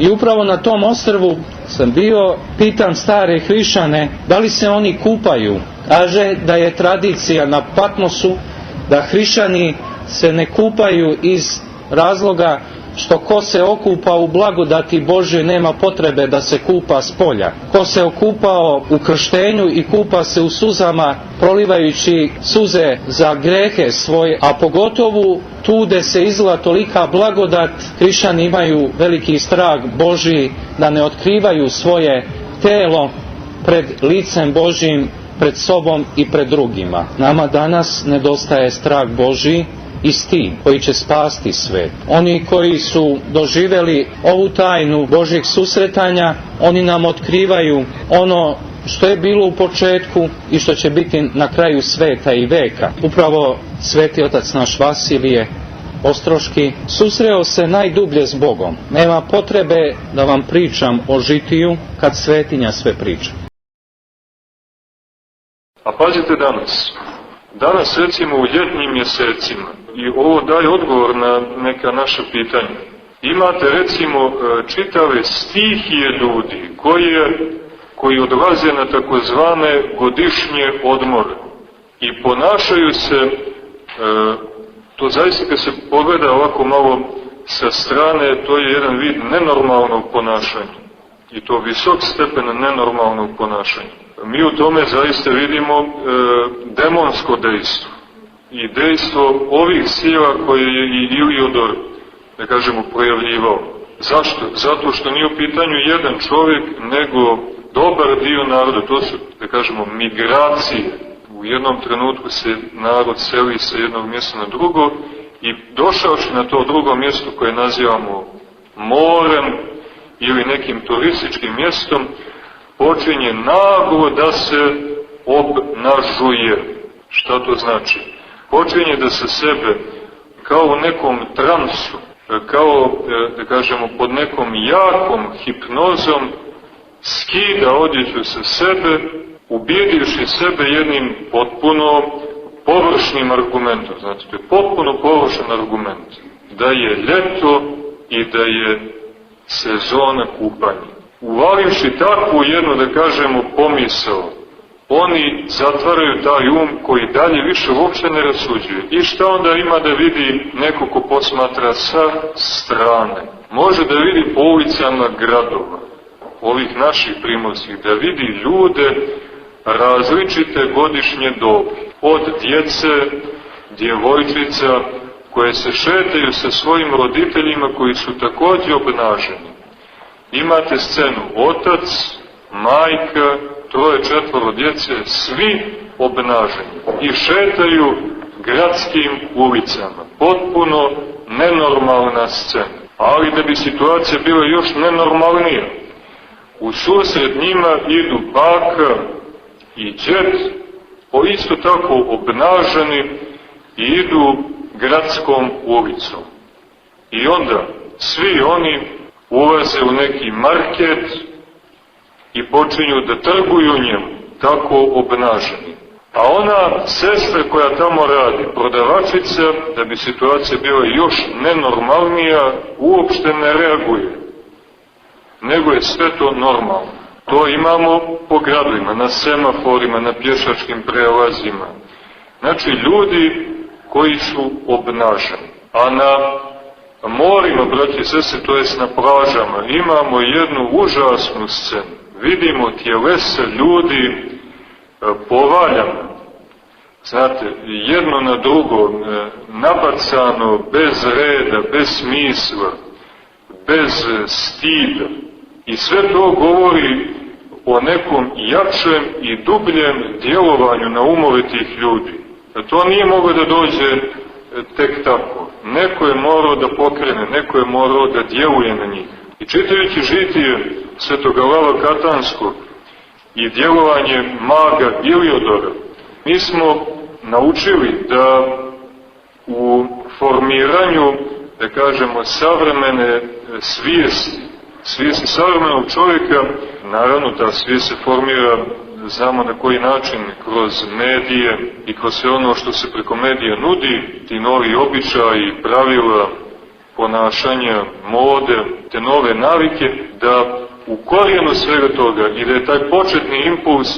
I upravo na tom ostrvu sam bio, pitam stare hrišćane da li se oni kupaju. Kaže da je tradicija na Patmosu da hrišćani se ne kupaju iz razloga što ko se okupa u blagodati Božje nema potrebe da se kupa s polja. Ko se okupao u krštenju i kupa se u suzama, prolivajući suze za grehe svoje, a pogotovo tu gde se izla tolika blagodat, hrišćani imaju veliki strah Božji da ne otkrivaju svoje telo pred licem Božjim, pred sobom i pred drugima. Nama danas nedostaje strah Božji, isti koji će spasti svet. Oni koji su doživjeli ovu tajnu Božjeg susretanja, oni nam otkrivaju ono što je bilo u početku i što će biti na kraju sveta i veka. Upravo sveti otac naš Vasilije Ostroški susreo se najdublje s Bogom. Nema potrebe da vam pričam o žitiju kad svetinja sve priča. A pazite danas recimo u ljetnim mjesecima, i ovo daje odgovor na neka naša pitanja. Imate recimo čitave stihije ljudi koji odlaze na takozvane godišnje odmore i ponašaju se, to zaista kad se pogleda ovako malo sa strane, to je jedan vid nenormalnog ponašanja. I to visok stepen nenormalnog ponašanja. Mi u tome zaista vidimo demonsko dejstvo. I dejstvo ovih sila koje je i Iliodor, da kažemo, projavljivao. Zašto? Zato što nije u pitanju jedan čovjek, nego dobar dio naroda. To su, da kažemo, migracije. U jednom trenutku se narod seli sa jednog mjesta na drugo i došavši na to drugo mjesto koje nazivamo morem ili nekim turističkim mjestom, počinje naglo da se obnažuje. Šta to znači? Počinje da se sebe kao u nekom transu, kao, da kažemo, pod nekom jakom hipnozom skida odjeću sa sebe, ubjedivši sebe jednim potpuno površnim argumentom. Znate, to je potpuno površan argument. Da je ljeto i da je sezona kupanja. Uvalivši takvu jednu, da kažemo, pomisao, oni zatvaraju taj um koji dalje više uopšte ne rasuđuje. I šta onda ima da vidi neko ko posmatra sa strane? Može da vidi po ulicama gradova, ovih naših primorskih, da vidi ljude različite godišnje dobi. Od djece, djevojčica, koje se šetaju sa svojim roditeljima koji su također obnaženi. Imate scenu otac, majka, 3-4 djece, svi obnaženi i šetaju gradskim ulicama. Potpuno nenormalna scena. Ali da bi situacija bila još nenormalnija, u susret njima idu baka i džet, isto tako obnaženi, i idu gradskom ulicom. I onda svi oni ulaze u neki market i počinju da trguju njemu, tako obnaženi. A ona sestra koja tamo radi, prodavačica, da bi situacija bila još nenormalnija, uopšte ne reaguje, nego je sve to normalno. To imamo po gradovima, na semaforima, na pješačkim prelazima. Znači, ljudi koji su obnaženi. A na morima, braći i sestre, to jest na plažama, imamo jednu užasnu scenu. Vidimo tjelesa ljudi povaljana, znate, jedno na drugo, nabacano, bez reda, bez smisla, bez stida. I sve to govori o nekom jačem i dubljem djelovanju na umove tih ljudi. To nije moglo da dođe tek tako. Neko je morao da pokrene, neko je morao da djeluje na njih. I čitajući žitije Svetoga Lava Katanskog i djelovanje maga Iliodora, mi smo naučili da u formiranju, da kažemo, savremene svijesti savremenog čovjeka, naravno ta svijest se formira, znamo na koji način, kroz medije i kroz sve ono što se preko medija nudi, ti novi običaji, pravila, ponašanja, mode, te nove navike, da u korijenu svega toga i da je taj početni impuls,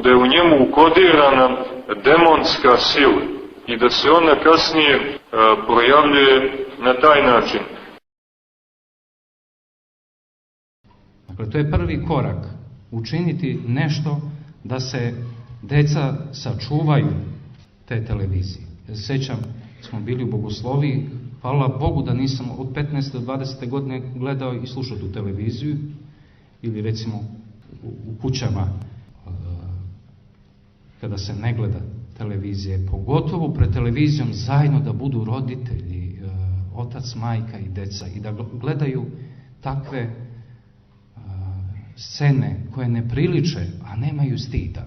da je u njemu ukodirana demonska sila i da se ona kasnije projavljuje na taj način. Dakle, to je prvi korak, učiniti nešto da se deca sačuvaju te televizije. Ja se sjećam, smo bili u Bogosloviji, hvala Bogu da nisam od 15. do 20. godine gledao i slušao tu televiziju, ili recimo u kućama kada se ne gleda televizije, pogotovo pred televizijom zajedno da budu roditelji, otac, majka i deca i da gledaju takve scene koje ne priliče, a nemaju stida.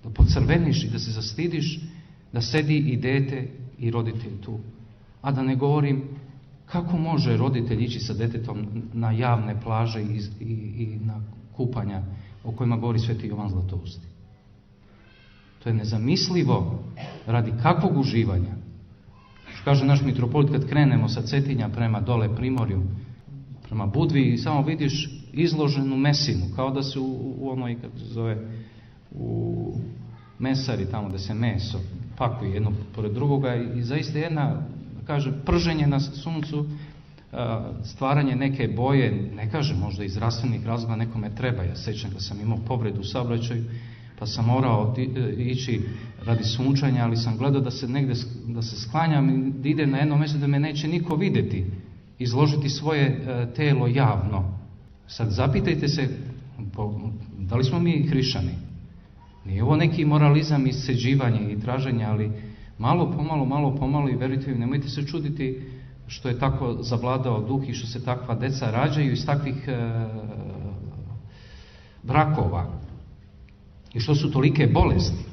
Da pocrveniš i da se zastidiš da sedi i dete i roditelj tu. A da ne govorim kako može roditelj ići sa detetom na javne plaže i na kupanja o kojima govori Sveti Jovan Zlatousti. To je nezamislivo radi kakvog uživanja. Što kaže naš mitropolit, kad krenemo sa Cetinja prema dole Primorju, prema Budvi i samo vidiš izloženu mesinu, kao da se u onoj, kako se zove, u mesari tamo da se meso pakuje jedno pored drugoga i zaista jedna, kaže, prženje na suncu, stvaranje neke boje, ne kaže možda iz zdravstvenih razloga nekome treba. Ja sećam da sam imao povredu u saobraćaju, pa sam morao ići radi sunčanja, ali sam gledao da se negde, da se sklanjam i da ide na jedno mjesto da me neće niko vidjeti, izložiti svoje telo javno. Sad zapitajte se, da li smo mi hrišćani? Nije ovo neki moralizam, isceđivanje i traženje, ali malo pomalo i verujte mi, nemojte se čuditi što je tako zavladao duh i što se takva deca rađaju iz takvih brakova i što su tolike bolesti.